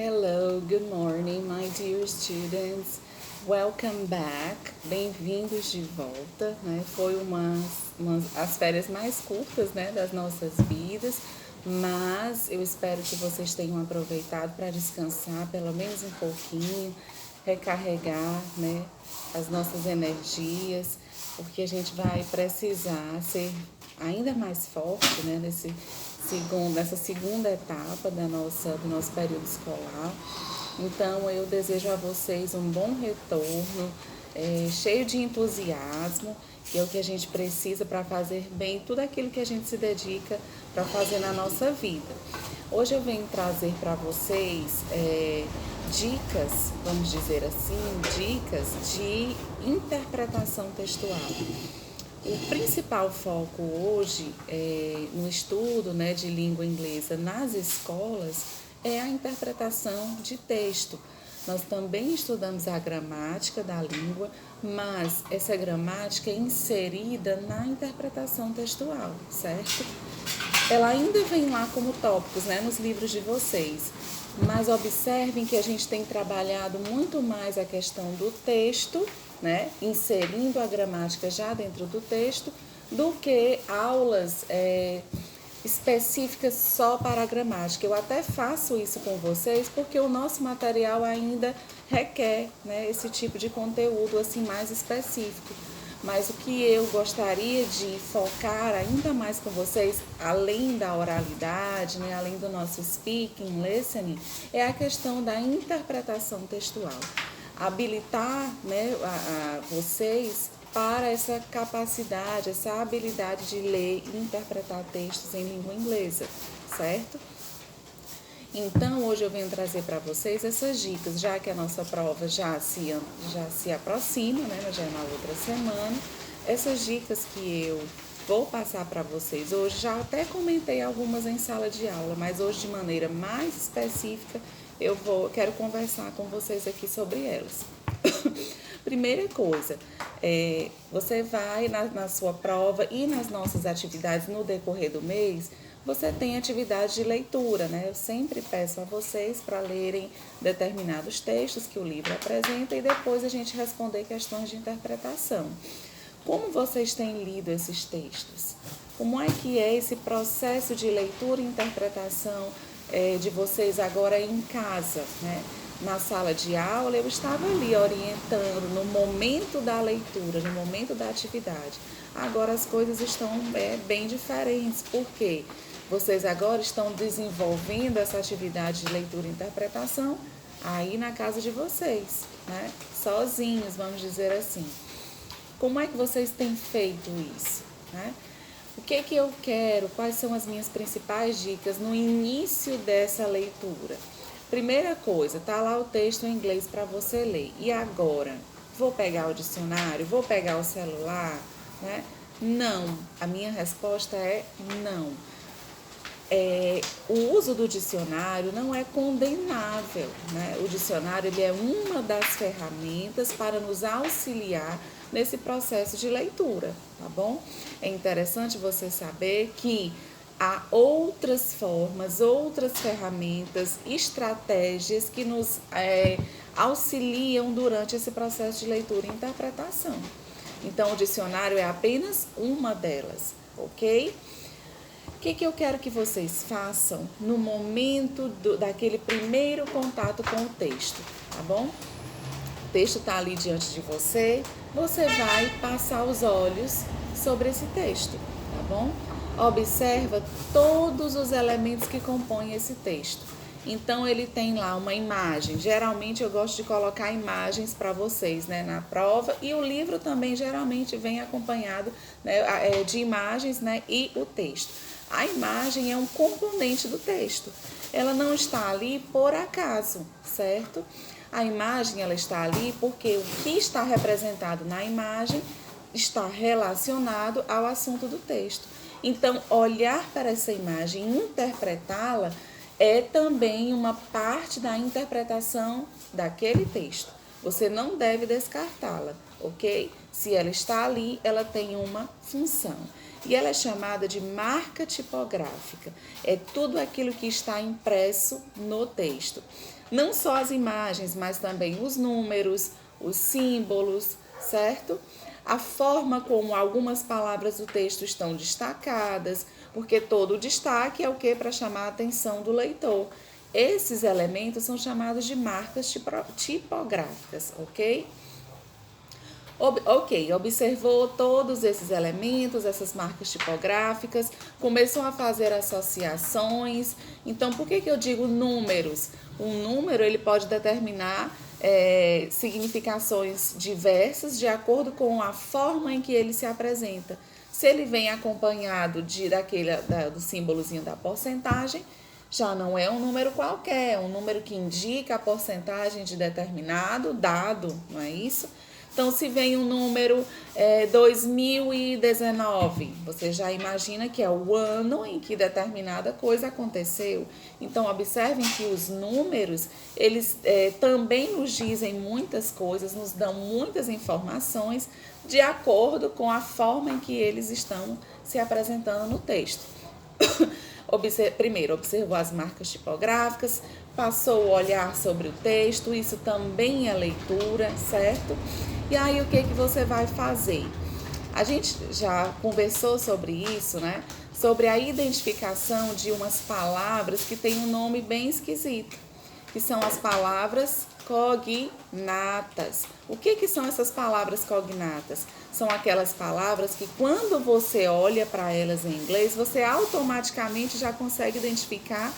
Hello, good morning, my dear students. Welcome back. Bem-vindos de volta, né? Foi as férias mais curtas, né, das nossas vidas, mas eu espero que vocês tenham aproveitado para descansar pelo menos um pouquinho, recarregar, né, as nossas energias, porque a gente vai precisar ser ainda mais forte, né, nessa segunda etapa do nosso período escolar. Então, eu desejo a vocês um bom retorno, cheio de entusiasmo, que é o que a gente precisa para fazer bem tudo aquilo que a gente se dedica para fazer na nossa vida. Hoje eu venho trazer para vocês dicas, vamos dizer assim, dicas de interpretação textual. O principal foco hoje no estudo, né, de língua inglesa nas escolas é a interpretação de texto. Nós também estudamos a gramática da língua, mas essa gramática é inserida na interpretação textual, certo? Ela ainda vem lá como tópicos, né, nos livros de vocês, mas observem que a gente tem trabalhado muito mais a questão do texto, né, inserindo a gramática já dentro do texto, do que aulas específicas só para a gramática. Eu até faço isso com vocês porque o nosso material ainda requer, né, esse tipo de conteúdo assim mais específico. Mas o que eu gostaria de focar ainda mais com vocês, além da oralidade, né, além do nosso speaking, listening, é a questão da interpretação textual. Habilitar, né, vocês para essa capacidade, essa habilidade de ler e interpretar textos em língua inglesa, certo? Então, hoje eu venho trazer para vocês essas dicas, já que a nossa prova já se aproxima, né, já é na outra semana. Essas dicas que eu vou passar para vocês hoje, já até comentei algumas em sala de aula, mas hoje de maneira mais específica, quero conversar com vocês aqui sobre elas. Primeira coisa, você vai na sua prova e nas nossas atividades no decorrer do mês, você tem atividade de leitura, né? Eu sempre peço a vocês para lerem determinados textos que o livro apresenta e depois a gente responder questões de interpretação. Como vocês têm lido esses textos? Como é que é esse processo de leitura e interpretação de vocês agora em casa, né? Na sala de aula, eu estava ali orientando no momento da leitura, no momento da atividade. Agora as coisas estão bem diferentes, porque vocês agora estão desenvolvendo essa atividade de leitura e interpretação aí na casa de vocês, né? Sozinhos, vamos dizer assim. Como é que vocês têm feito isso, né? O que eu quero, quais são as minhas principais dicas no início dessa leitura? Primeira coisa, tá lá o texto em inglês para você ler. E agora? Vou pegar o dicionário? Vou pegar o celular? Né? Não. A minha resposta é não. O uso do dicionário não é condenável, né? O dicionário ele é uma das ferramentas para nos auxiliar nesse processo de leitura, tá bom? É interessante você saber que há outras formas, outras ferramentas, estratégias que nos auxiliam durante esse processo de leitura e interpretação. Então, o dicionário é apenas uma delas, ok? O que eu quero que vocês façam no momento daquele primeiro contato com o texto, tá bom? O texto está ali diante de você, você vai passar os olhos sobre esse texto, tá bom? Observa todos os elementos que compõem esse texto. Então, ele tem lá uma imagem. Geralmente, eu gosto de colocar imagens para vocês, né, na prova. E o livro também, geralmente, vem acompanhado, né, de imagens, né, e o texto. A imagem é um componente do texto. Ela não está ali por acaso, certo? A imagem, ela está ali porque o que está representado na imagem está relacionado ao assunto do texto. Então, olhar para essa imagem e interpretá-la é também uma parte da interpretação daquele texto. Você não deve descartá-la, ok? Se ela está ali, ela tem uma função. e ela é chamada de marca tipográfica. É tudo aquilo que está impresso no texto. Não só as imagens, mas também os números, os símbolos, certo? A forma como algumas palavras do texto estão destacadas, porque todo o destaque é o que? Para chamar a atenção do leitor. Esses elementos são chamados de marcas tipográficas, ok? Ok, observou todos esses elementos, essas marcas tipográficas, começou a fazer associações. Então, por que eu digo números? Um número ele pode determinar significações diversas de acordo com a forma em que ele se apresenta. Se ele vem acompanhado do símbolozinho da porcentagem, já não é um número qualquer, é um número que indica a porcentagem de determinado dado, não é isso? Então, se vem um número 2019, você já imagina que é o ano em que determinada coisa aconteceu. Então, observem que os números, eles também nos dizem muitas coisas, nos dão muitas informações de acordo com a forma em que eles estão se apresentando no texto. Primeiro, observou as marcas tipográficas, passou a olhar sobre o texto, isso também é leitura, certo? E aí, o que você vai fazer? A gente já conversou sobre isso, né? Sobre a identificação de umas palavras que têm um nome bem esquisito, que são as palavras cognatas. O que são essas palavras cognatas? São aquelas palavras que quando você olha para elas em inglês, você automaticamente já consegue identificar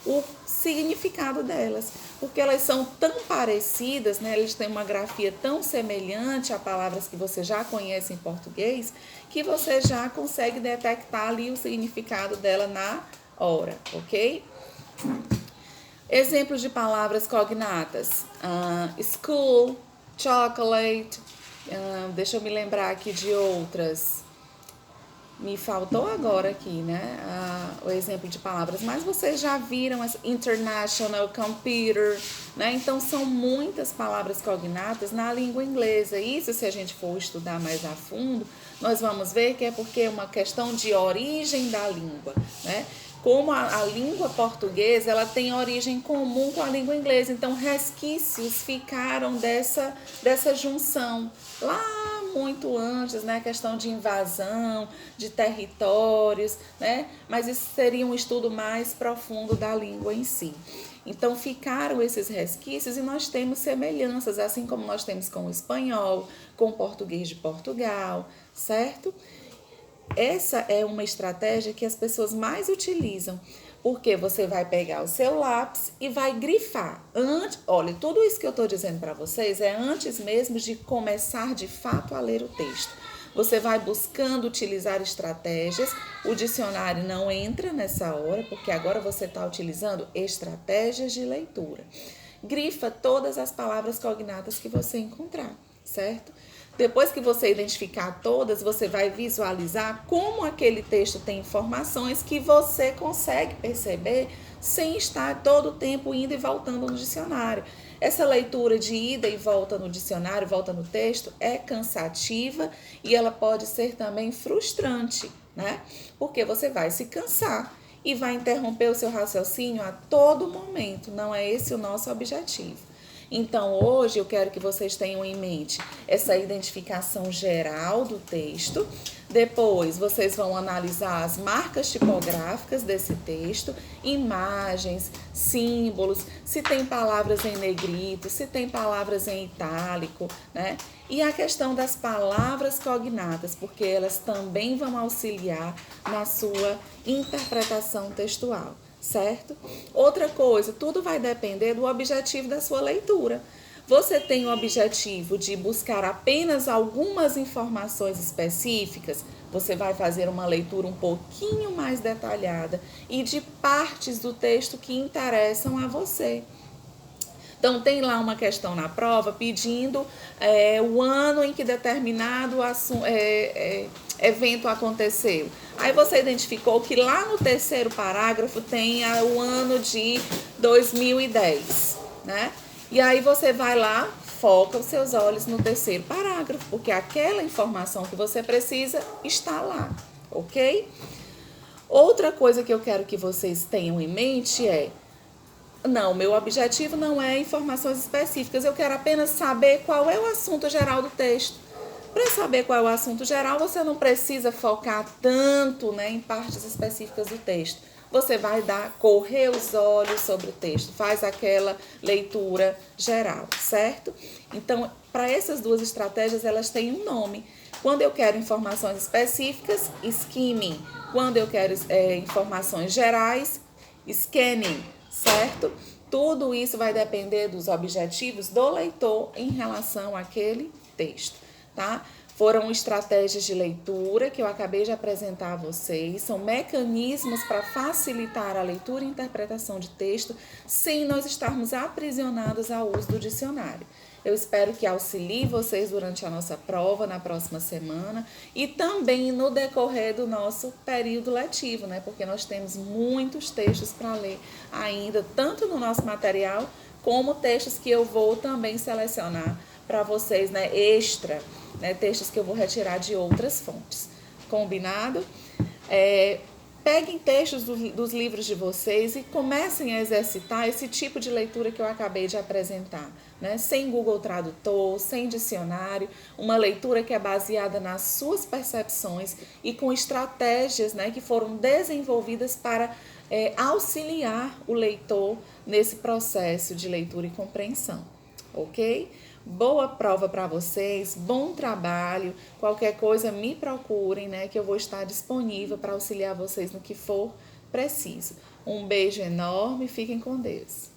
o significado delas, porque elas são tão parecidas, né? Eles têm uma grafia tão semelhante a palavras que você já conhece em português, que você já consegue detectar ali o significado dela na hora, ok? Exemplos de palavras cognatas: school, chocolate, deixa eu me lembrar aqui de outras. Me faltou agora aqui, né? O exemplo de palavras, mas vocês já viram as international, computer, né? Então, são muitas palavras cognatas na língua inglesa. Isso, se a gente for estudar mais a fundo, nós vamos ver que é porque é uma questão de origem da língua, né? Como a língua portuguesa, ela tem origem comum com a língua inglesa, então resquícios ficaram dessa junção lá muito antes, né? Questão de invasão, de territórios, né? Mas isso seria um estudo mais profundo da língua em si. Então, ficaram esses resquícios e nós temos semelhanças, assim como nós temos com o espanhol, com o português de Portugal, certo? Essa é uma estratégia que as pessoas mais utilizam, porque você vai pegar o seu lápis e vai grifar. Olha, tudo isso que eu estou dizendo para vocês é antes mesmo de começar de fato a ler o texto. Você vai buscando utilizar estratégias, o dicionário não entra nessa hora, porque agora você está utilizando estratégias de leitura. Grifa todas as palavras cognatas que você encontrar, certo? Depois que você identificar todas, você vai visualizar como aquele texto tem informações que você consegue perceber sem estar todo o tempo indo e voltando no dicionário. Essa leitura de ida e volta no dicionário, volta no texto, é cansativa e ela pode ser também frustrante, né? Porque você vai se cansar e vai interromper o seu raciocínio a todo momento. Não é esse o nosso objetivo. Então, hoje eu quero que vocês tenham em mente essa identificação geral do texto. Depois, vocês vão analisar as marcas tipográficas desse texto, imagens, símbolos, se tem palavras em negrito, se tem palavras em itálico, né? E a questão das palavras cognatas, porque elas também vão auxiliar na sua interpretação textual. Certo? Outra coisa, tudo vai depender do objetivo da sua leitura. Você tem o objetivo de buscar apenas algumas informações específicas, você vai fazer uma leitura um pouquinho mais detalhada e de partes do texto que interessam a você. Então, tem lá uma questão na prova pedindo o ano em que determinado evento aconteceu. Aí você identificou que lá no terceiro parágrafo tem o ano de 2010, né? E aí você vai lá, foca os seus olhos no terceiro parágrafo, porque aquela informação que você precisa está lá, ok? Outra coisa que eu quero que vocês tenham em mente é, não, meu objetivo não é informações específicas, eu quero apenas saber qual é o assunto geral do texto. Para saber qual é o assunto geral, você não precisa focar tanto, né, em partes específicas do texto. Você vai correr os olhos sobre o texto, faz aquela leitura geral, certo? Então, para essas duas estratégias, elas têm um nome. Quando eu quero informações específicas, skimming. Quando eu quero informações gerais, scanning, certo? Tudo isso vai depender dos objetivos do leitor em relação àquele texto, tá? Foram estratégias de leitura que eu acabei de apresentar a vocês, são mecanismos para facilitar a leitura e interpretação de texto sem nós estarmos aprisionados ao uso do dicionário. Eu espero que auxilie vocês durante a nossa prova na próxima semana e também no decorrer do nosso período letivo, né? Porque nós temos muitos textos para ler ainda, tanto no nosso material, como textos que eu vou também selecionar para vocês, né? Extra, né? Textos que eu vou retirar de outras fontes. Combinado? Peguem textos dos livros de vocês e comecem a exercitar esse tipo de leitura que eu acabei de apresentar, né? Sem Google Tradutor, sem dicionário, uma leitura que é baseada nas suas percepções e com estratégias, né, que foram desenvolvidas para auxiliar o leitor nesse processo de leitura e compreensão, ok? Boa prova para vocês, bom trabalho. Qualquer coisa me procurem, né, que eu vou estar disponível para auxiliar vocês no que for preciso. Um beijo enorme, fiquem com Deus.